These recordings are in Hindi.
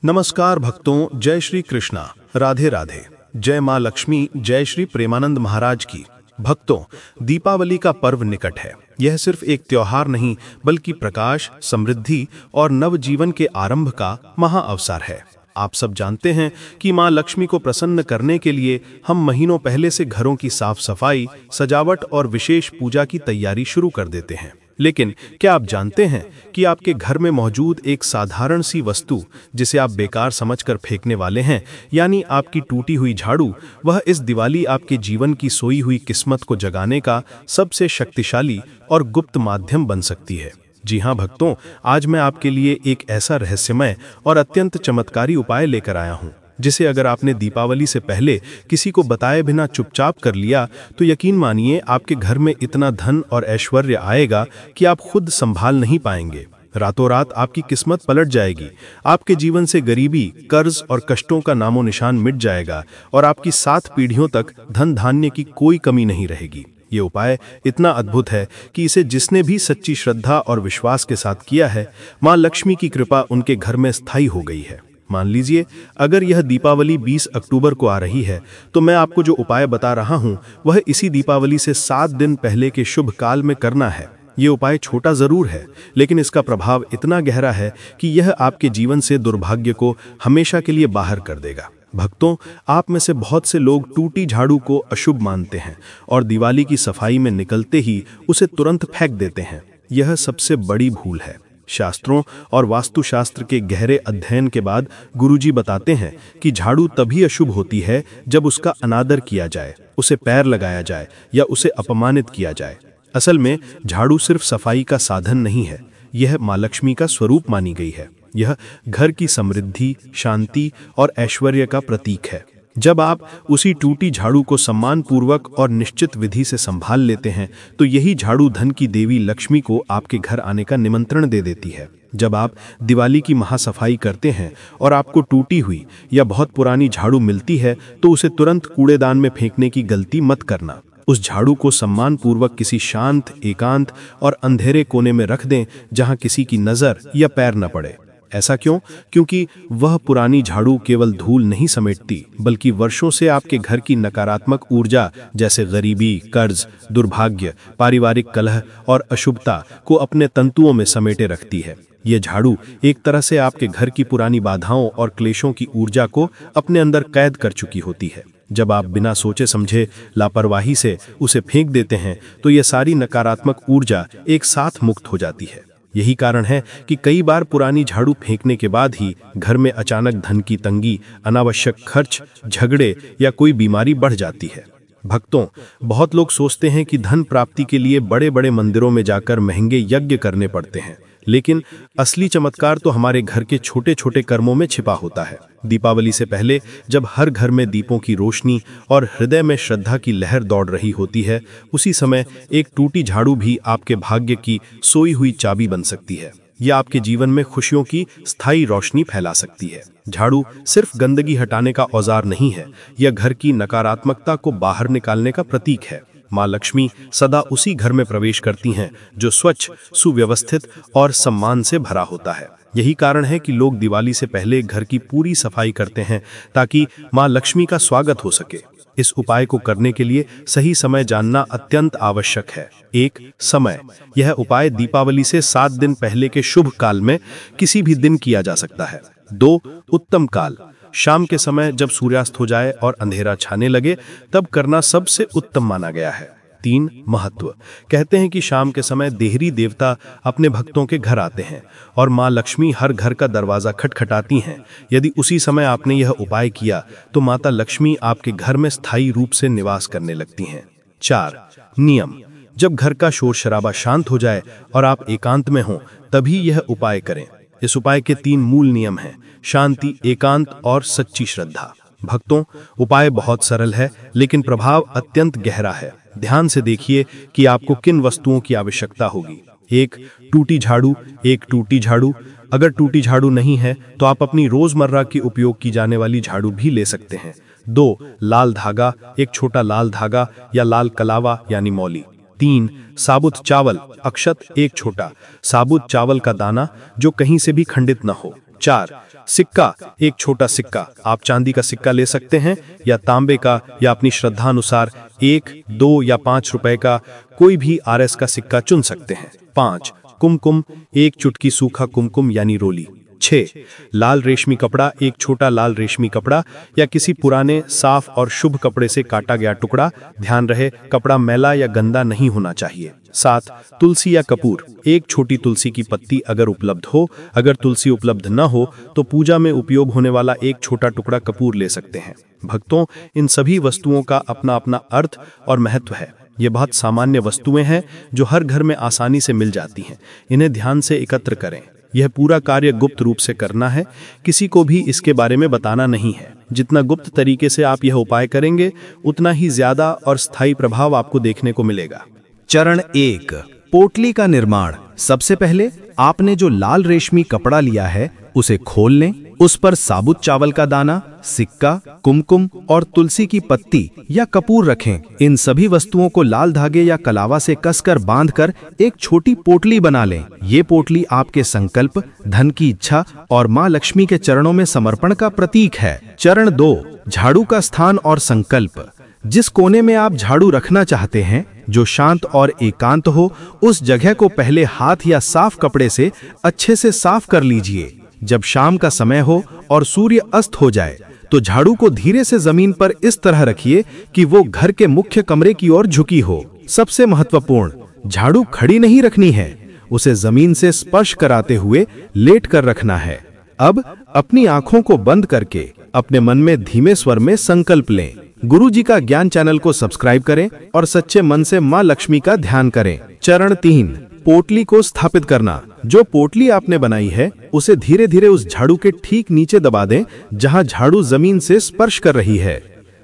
नमस्कार भक्तों, जय श्री कृष्णा, राधे राधे। जय माँ लक्ष्मी, जय श्री प्रेमानंद महाराज की। भक्तों, दीपावली का पर्व निकट है। यह सिर्फ एक त्योहार नहीं बल्कि प्रकाश, समृद्धि और नवजीवन के आरंभ का महाअवसर है। आप सब जानते हैं कि माँ लक्ष्मी को प्रसन्न करने के लिए हम महीनों पहले से घरों की साफ सफाई, सजावट और विशेष पूजा की तैयारी शुरू कर देते हैं। लेकिन क्या आप जानते हैं कि आपके घर में मौजूद एक साधारण सी वस्तु जिसे आप बेकार समझकर फेंकने वाले हैं, यानी आपकी टूटी हुई झाड़ू, वह इस दिवाली आपके जीवन की सोई हुई किस्मत को जगाने का सबसे शक्तिशाली और गुप्त माध्यम बन सकती है। जी हाँ भक्तों, आज मैं आपके लिए एक ऐसा रहस्यमय और अत्यंत चमत्कारी उपाय लेकर आया हूँ जिसे अगर आपने दीपावली से पहले किसी को बताए बिना चुपचाप कर लिया तो यकीन मानिए आपके घर में इतना धन और ऐश्वर्य आएगा कि आप खुद संभाल नहीं पाएंगे। रातों रात आपकी किस्मत पलट जाएगी। आपके जीवन से गरीबी, कर्ज और कष्टों का नामो निशान मिट जाएगा और आपकी 7 पीढ़ियों तक धन धान्य की कोई कमी नहीं रहेगी। ये उपाय इतना अद्भुत है कि इसे जिसने भी सच्ची श्रद्धा और विश्वास के साथ किया है, माँ लक्ष्मी की कृपा उनके घर में स्थायी हो गई है। मान लीजिए अगर यह दीपावली 20 अक्टूबर को आ रही है तो मैं आपको जो उपाय बता रहा हूँ वह इसी दीपावली से 7 दिन पहले के शुभ काल में करना है। ये उपाय छोटा जरूर है लेकिन इसका प्रभाव इतना गहरा है कि यह आपके जीवन से दुर्भाग्य को हमेशा के लिए बाहर कर देगा। भक्तों, आप में से बहुत से लोग टूटी झाड़ू को अशुभ मानते हैं और दिवाली की सफाई में निकलते ही उसे तुरंत फेंक देते हैं। यह सबसे बड़ी भूल है। शास्त्रों और वास्तुशास्त्र के गहरे अध्ययन के बाद गुरुजी बताते हैं कि झाड़ू तभी अशुभ होती है जब उसका अनादर किया जाए, उसे पैर लगाया जाए या उसे अपमानित किया जाए। असल में झाड़ू सिर्फ सफाई का साधन नहीं है, यह माँ लक्ष्मी का स्वरूप मानी गई है। यह घर की समृद्धि, शांति और ऐश्वर्य का प्रतीक है। जब आप उसी टूटी झाड़ू को सम्मानपूर्वक और निश्चित विधि से संभाल लेते हैं तो यही झाड़ू धन की देवी लक्ष्मी को आपके घर आने का निमंत्रण दे देती है। जब आप दिवाली की महासफाई करते हैं और आपको टूटी हुई या बहुत पुरानी झाड़ू मिलती है तो उसे तुरंत कूड़ेदान में फेंकने की गलती मत करना। उस झाड़ू को सम्मानपूर्वक किसी शांत, एकांत और अंधेरे कोने में रख दें जहां किसी की नज़र या पैर न पड़े। ऐसा क्यों? क्योंकि वह पुरानी झाड़ू केवल धूल नहीं समेटती बल्कि वर्षों से आपके घर की नकारात्मक ऊर्जा जैसे गरीबी, कर्ज, दुर्भाग्य, पारिवारिक कलह और अशुभता को अपने तंतुओं में समेटे रखती है। ये झाड़ू एक तरह से आपके घर की पुरानी बाधाओं और क्लेशों की ऊर्जा को अपने अंदर कैद कर चुकी होती है। जब आप बिना सोचे समझे लापरवाही से उसे फेंक देते हैं तो यह सारी नकारात्मक ऊर्जा एक साथ मुक्त हो जाती है। यही कारण है कि कई बार पुरानी झाड़ू फेंकने के बाद ही घर में अचानक धन की तंगी, अनावश्यक खर्च, झगड़े या कोई बीमारी बढ़ जाती है। भक्तों, बहुत लोग सोचते हैं कि धन प्राप्ति के लिए बड़े बड़े मंदिरों में जाकर महंगे यज्ञ करने पड़ते हैं, लेकिन असली चमत्कार तो हमारे घर के छोटे छोटे कर्मों में छिपा होता है। दीपावली से पहले जब हर घर में दीपों की रोशनी और हृदय में श्रद्धा की लहर दौड़ रही होती है, उसी समय एक टूटी झाड़ू भी आपके भाग्य की सोई हुई चाबी बन सकती है। यह आपके जीवन में खुशियों की स्थायी रोशनी फैला सकती है। झाड़ू सिर्फ गंदगी हटाने का औजार नहीं है, यह घर की नकारात्मकता को बाहर निकालने का प्रतीक है। माँ लक्ष्मी सदा उसी घर में प्रवेश करती हैं जो स्वच्छ, सुव्यवस्थित और सम्मान से भरा होता है। यही कारण है कि लोग दिवाली से पहले घर की पूरी सफाई करते हैं ताकि माँ लक्ष्मी का स्वागत हो सके। इस उपाय को करने के लिए सही समय जानना अत्यंत आवश्यक है। 1. समय। यह उपाय दीपावली से 7 दिन पहले के शुभ काल में किसी भी दिन किया जा सकता है। 2. उत्तम काल। शाम के समय जब सूर्यास्त हो जाए और अंधेरा छाने लगे तब करना सबसे उत्तम माना गया है। 3. महत्व। कहते हैं कि शाम के समय देहरी देवता अपने भक्तों के घर आते हैं और माँ लक्ष्मी हर घर का दरवाजा खटखटाती हैं। यदि उसी समय आपने यह उपाय किया तो माता लक्ष्मी आपके घर में स्थायी रूप से निवास करने लगती हैं। 4. नियम। जब घर का शोर शराबा शांत हो जाए और आप एकांत में हों तभी यह उपाय करें। इस उपाय के 3 मूल नियम हैं: शांति, एकांत और सच्ची श्रद्धा। भक्तों, उपाय बहुत सरल है लेकिन प्रभाव अत्यंत गहरा है। ध्यान से देखिए कि आपको किन वस्तुओं की आवश्यकता होगी। 1. टूटी झाड़ू। एक टूटी झाड़ू। अगर टूटी झाड़ू नहीं है तो आप अपनी रोजमर्रा की उपयोग की जाने वाली झाड़ू भी ले सकते हैं। 2. लाल धागा। एक छोटा लाल धागा या लाल कलावा यानी मौली। 3. साबुत चावल। अक्षत। एक छोटा साबुत चावल का दाना जो कहीं से भी खंडित न हो। 4. सिक्का, एक छोटा सिक्का। आप चांदी का सिक्का ले सकते हैं या तांबे का, या अपनी श्रद्धा अनुसार 1, 2 या 5 रुपए का कोई भी आरएस का सिक्का चुन सकते हैं। 5. कुमकुम, एक चुटकी सूखा कुमकुम यानी रोली। 6. लाल रेशमी कपड़ा, एक छोटा लाल रेशमी कपड़ा या किसी पुराने साफ और शुभ कपड़े से काटा गया टुकड़ा। ध्यान रहे कपड़ा मैला या गंदा नहीं होना चाहिए। 7. तुलसी या कपूर, एक छोटी तुलसी की पत्ती अगर उपलब्ध हो। अगर तुलसी उपलब्ध न हो तो पूजा में उपयोग होने वाला एक छोटा टुकड़ा कपूर ले सकते हैं। भक्तों, इन सभी वस्तुओं का अपना अपना अर्थ और महत्व है। ये बहुत सामान्य वस्तुएं हैं जो हर घर में आसानी से मिल जाती हैं। इन्हें ध्यान से एकत्र करें। यह पूरा कार्य गुप्त रूप से करना है, किसी को भी इसके बारे में बताना नहीं है। जितना गुप्त तरीके से आप यह उपाय करेंगे उतना ही ज्यादा और स्थायी प्रभाव आपको देखने को मिलेगा। चरण 1, पोटली का निर्माण। सबसे पहले आपने जो लाल रेशमी कपड़ा लिया है उसे खोल लें। उस पर साबुत चावल का दाना, सिक्का, कुमकुम और तुलसी की पत्ती या कपूर रखें। इन सभी वस्तुओं को लाल धागे या कलावा से कसकर बांधकर एक छोटी पोटली बना लें। ये पोटली आपके संकल्प, धन की इच्छा और मां लक्ष्मी के चरणों में समर्पण का प्रतीक है। चरण 2, झाड़ू का स्थान और संकल्प। जिस कोने में आप झाड़ू रखना चाहते हैं, जो शांत और एकांत हो, उस जगह को पहले हाथ या साफ कपड़े से अच्छे से साफ कर लीजिए। जब शाम का समय हो और सूर्य अस्त हो जाए तो झाड़ू को धीरे से जमीन पर इस तरह रखिए कि वो घर के मुख्य कमरे की ओर झुकी हो। सबसे महत्वपूर्ण, झाड़ू खड़ी नहीं रखनी है, उसे जमीन से स्पर्श कराते हुए लेट कर रखना है। अब अपनी आंखों को बंद करके अपने मन में धीमे स्वर में संकल्प लें। गुरु जी का ज्ञान चैनल को सब्सक्राइब करें और सच्चे मन से मां लक्ष्मी का ध्यान करें। चरण 3, पोटली को स्थापित करना। जो पोटली आपने बनाई है उसे धीरे धीरे उस झाड़ू के ठीक नीचे दबा दें जहां झाड़ू जमीन से स्पर्श कर रही है।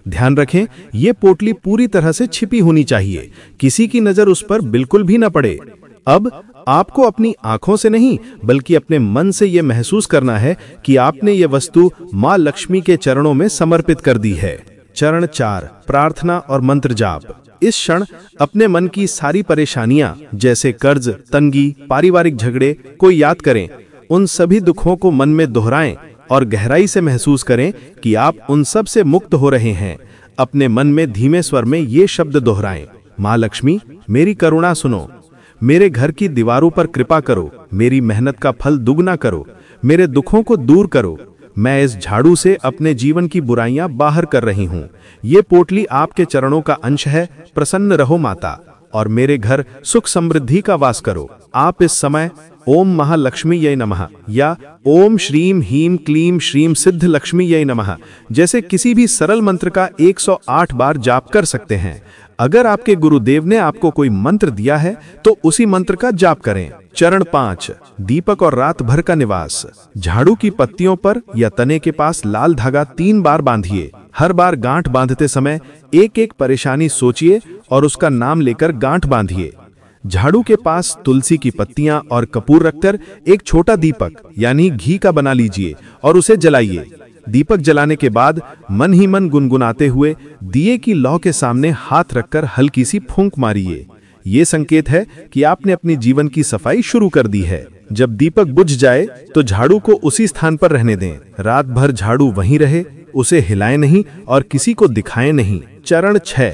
ध्यान रखें, ये पोटली पूरी तरह से छिपी होनी चाहिए, किसी की नजर उस पर बिल्कुल भी न पड़े। अब आपको अपनी आंखों से नहीं बल्कि अपने मन से यह महसूस करना है कि आपने ये वस्तु मां लक्ष्मी के चरणों में समर्पित कर दी है। चरण 4, प्रार्थना और मंत्र जाप। इस क्षण अपने मन की सारी परेशानियां जैसे कर्ज, तंगी, पारिवारिक झगड़े को याद करें। उन सभी दुखों को मन में दोहराएं और गहराई से महसूस करें कि आप उन सब से मुक्त हो रहे हैं। अपने मन में धीमे स्वर में ये शब्द दोहराएं, मां लक्ष्मी मेरी करुणा सुनो, मेरे घर की दीवारों पर कृपा करो, मेरी मेहनत का फल दुगना करो, मेरे दुखों को दूर करो। मैं इस झाड़ू से अपने जीवन की बुराइयां बाहर कर रही हूँ। ये पोटली आपके चरणों का अंश है। प्रसन्न रहो माता और मेरे घर सुख समृद्धि का वास करो। आप इस समय ओम महालक्ष्मी यै नमः या ओम श्रीम हीम क्लीम श्रीम सिद्ध लक्ष्मी यै नमः जैसे किसी भी सरल मंत्र का 108 बार जाप कर सकते हैं। अगर आपके गुरुदेव ने आपको कोई मंत्र दिया है तो उसी मंत्र का जाप करें। चरण 5, दीपक और रात भर का निवास। झाड़ू की पत्तियों पर या तने के पास लाल धागा 3 बार बांधिए। हर बार गांठ बांधते समय एक एक परेशानी सोचिए और उसका नाम लेकर गांठ बांधिए। झाड़ू के पास तुलसी की पत्तियां और कपूर रखकर एक छोटा दीपक यानी घी का बना लीजिए और उसे जलाइए। दीपक जलाने के बाद मन ही मन गुनगुनाते हुए दिए की लौ के सामने हाथ रखकर हल्की सी फूंक मारिए। ये संकेत है कि आपने अपनी जीवन की सफाई शुरू कर दी है। जब दीपक बुझ जाए तो झाड़ू को उसी स्थान पर रहने दें। रात भर झाड़ू वहीं रहे, उसे हिलाएं नहीं और किसी को दिखाएं नहीं। चरण 6,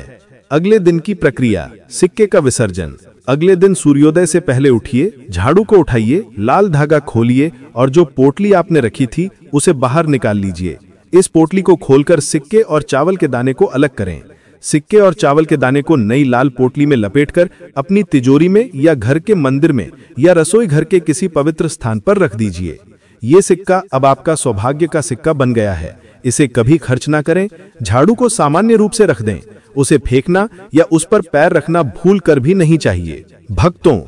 अगले दिन की प्रक्रिया। सिक्के का विसर्जन। अगले दिन सूर्योदय से पहले उठिए, झाड़ू को उठाइए, लाल धागा खोलिए और जो पोटली आपने रखी थी उसे बाहर निकाल लीजिए। इस पोटली को खोलकर सिक्के और चावल के दाने को अलग करें। सिक्के और चावल के दाने को नई लाल पोटली में लपेटकर अपनी तिजोरी में या घर के मंदिर में या रसोई घर के किसी पवित्र स्थान पर रख दीजिए। ये सिक्का अब आपका सौभाग्य का सिक्का बन गया है। इसे कभी खर्च ना करें। झाड़ू को सामान्य रूप से रख दें, उसे फेंकना या उस पर पैर रखना भूल कर भी नहीं चाहिए। भक्तों,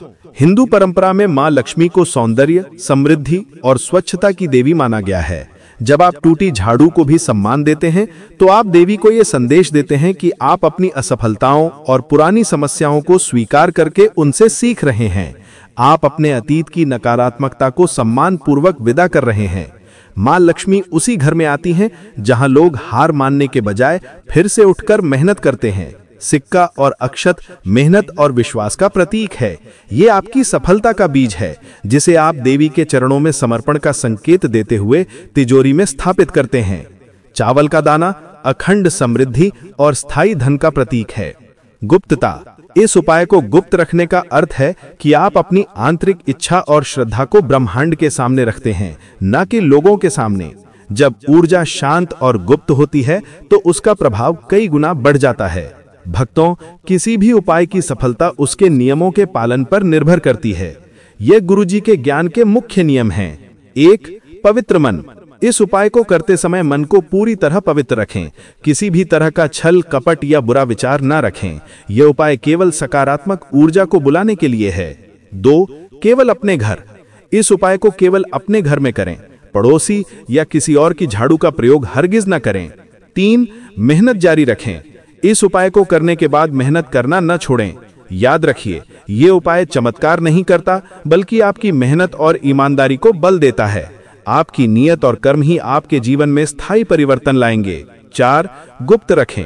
हिंदू परंपरा में मां लक्ष्मी को सौंदर्य, समृद्धि और स्वच्छता की देवी माना गया है। जब आप टूटी झाड़ू को भी सम्मान देते हैं तो आप देवी को यह संदेश देते हैं कि आप अपनी असफलताओं और पुरानी समस्याओं को स्वीकार करके उनसे सीख रहे हैं। आप अपने अतीत की नकारात्मकता को सम्मान पूर्वक विदा कर रहे हैं। मां लक्ष्मी उसी घर में आती हैं जहां लोग हार मानने के बजाय फिर से उठकर मेहनत करते हैं। सिक्का और अक्षत मेहनत और विश्वास का प्रतीक है। ये आपकी सफलता का बीज है, जिसे आप देवी के चरणों में समर्पण का संकेत देते हुए तिजोरी में स्थापित करते हैं। चावल का दाना अखंड समृद्धि और स्थायी धन का प्रतीक है। गुप्तता, इस उपाय को गुप्त रखने का अर्थ है कि आप अपनी आंतरिक इच्छा और श्रद्धा को ब्रह्मांड के सामने रखते हैं, न कि लोगों के सामने। जब ऊर्जा शांत और गुप्त होती है तो उसका प्रभाव कई गुना बढ़ जाता है। भक्तों, किसी भी उपाय की सफलता उसके नियमों के पालन पर निर्भर करती है। ये गुरुजी के ज्ञान के मुख्य नियम हैं। 1. पवित्र मन। इस उपाय को करते समय मन को पूरी तरह पवित्र रखें। किसी भी तरह का छल, कपट या बुरा विचार न रखें। यह उपाय केवल सकारात्मक ऊर्जा को बुलाने के लिए है। 2. केवल अपने घर। इस उपाय को केवल अपने घर में करें। पड़ोसी या किसी और की झाड़ू का प्रयोग हरगिज न करें। 3. मेहनत जारी रखें। इस उपाय को करने के बाद मेहनत करना न छोड़ें। याद रखिए, ये उपाय चमत्कार नहीं करता, बल्कि आपकी मेहनत और ईमानदारी को बल देता है। आपकी नियत और कर्म ही आपके जीवन में स्थायी परिवर्तन लाएंगे। 4. गुप्त रखें।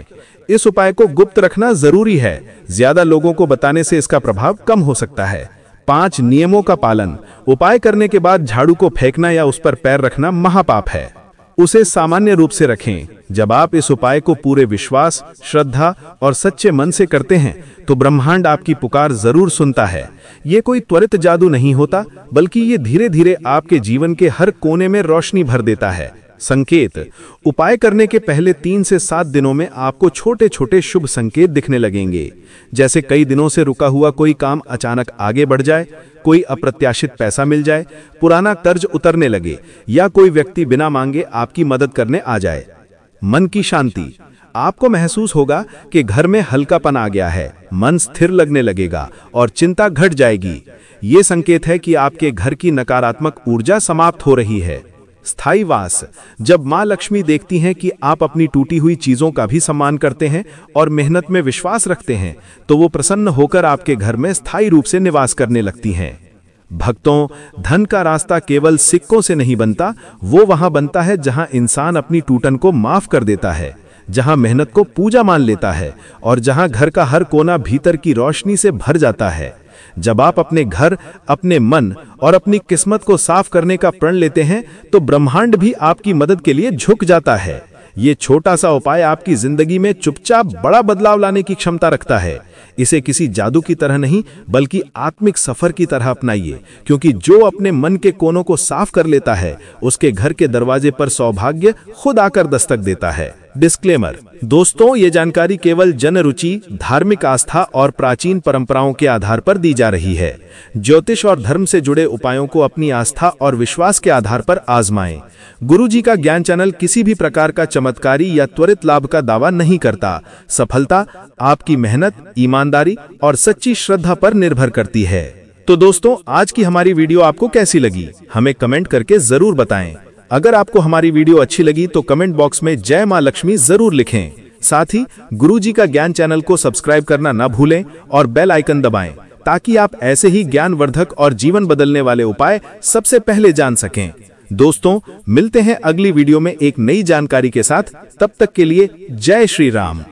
इस उपाय को गुप्त रखना जरूरी है। ज्यादा लोगों को बताने से इसका प्रभाव कम हो सकता है। 5. नियमों का पालन। उपाय करने के बाद झाड़ू को फेंकना या उस पर पैर रखना महापाप है। उसे सामान्य रूप से रखें। जब आप इस उपाय को पूरे विश्वास, श्रद्धा और सच्चे मन से करते हैं तो ब्रह्मांड आपकी पुकार जरूर सुनता है। ये कोई त्वरित जादू नहीं होता, बल्कि ये धीरे धीरे आपके जीवन के हर कोने में रोशनी भर देता है। संकेत, उपाय करने के पहले 3 से 7 दिनों में आपको छोटे छोटे शुभ संकेत दिखने लगेंगे, जैसे कई दिनों से रुका हुआ कोई काम अचानक आगे बढ़ जाए, कोई अप्रत्याशित पैसा मिल जाए, पुराना कर्ज उतरने लगे या कोई व्यक्ति बिना मांगे आपकी मदद करने आ जाए। मन की शांति, आपको महसूस होगा कि घर में हल्कापन आ गया है, मन स्थिर लगने लगेगा और चिंता घट जाएगी। ये संकेत है कि आपके घर की नकारात्मक ऊर्जा समाप्त हो रही है। स्थायी वास, जब मां लक्ष्मी देखती हैं कि आप अपनी टूटी हुई चीजों का भी सम्मान करते हैं और मेहनत में विश्वास रखते हैं, तो वो प्रसन्न होकर आपके घर में स्थायी रूप से निवास करने लगती हैं। भक्तों, धन का रास्ता केवल सिक्कों से नहीं बनता, वो वहां बनता है जहां इंसान अपनी टूटन को माफ कर देता है, जहां मेहनत को पूजा मान लेता है और जहां घर का हर कोना भीतर की रोशनी से भर जाता है। जब आप अपने घर, अपने मन और अपनी किस्मत को साफ करने का प्रण लेते हैं तो ब्रह्मांड भी आपकी मदद के लिए झुक जाता है। ये छोटा सा उपाय आपकी जिंदगी में चुपचाप बड़ा बदलाव लाने की क्षमता रखता है। इसे किसी जादू की तरह नहीं, बल्कि आत्मिक सफर की तरह अपनाइए, क्योंकि जो अपने मन के कोनों को साफ कर लेता है, उसके घर के दरवाजे पर सौभाग्य खुद आकर दस्तक देता है। डिस्क्लेमर, दोस्तों, ये जानकारी केवल जन रुचि, धार्मिक आस्था और प्राचीन परंपराओं के आधार पर दी जा रही है। ज्योतिष और धर्म से जुड़े उपायों को अपनी आस्था और विश्वास के आधार पर आजमाएं। गुरुजी का ज्ञान चैनल किसी भी प्रकार का चमत्कारी या त्वरित लाभ का दावा नहीं करता। सफलता आपकी मेहनत, ईमानदारी और सच्ची श्रद्धा पर निर्भर करती है। तो दोस्तों, आज की हमारी वीडियो आपको कैसी लगी, हमें कमेंट करके जरूर बताएं। अगर आपको हमारी वीडियो अच्छी लगी तो कमेंट बॉक्स में जय मां लक्ष्मी जरूर लिखें। साथ ही गुरुजी का ज्ञान चैनल को सब्सक्राइब करना न भूलें और बेल आइकन दबाएं, ताकि आप ऐसे ही ज्ञानवर्धक और जीवन बदलने वाले उपाय सबसे पहले जान सकें। दोस्तों, मिलते हैं अगली वीडियो में एक नई जानकारी के साथ। तब तक के लिए जय श्री राम।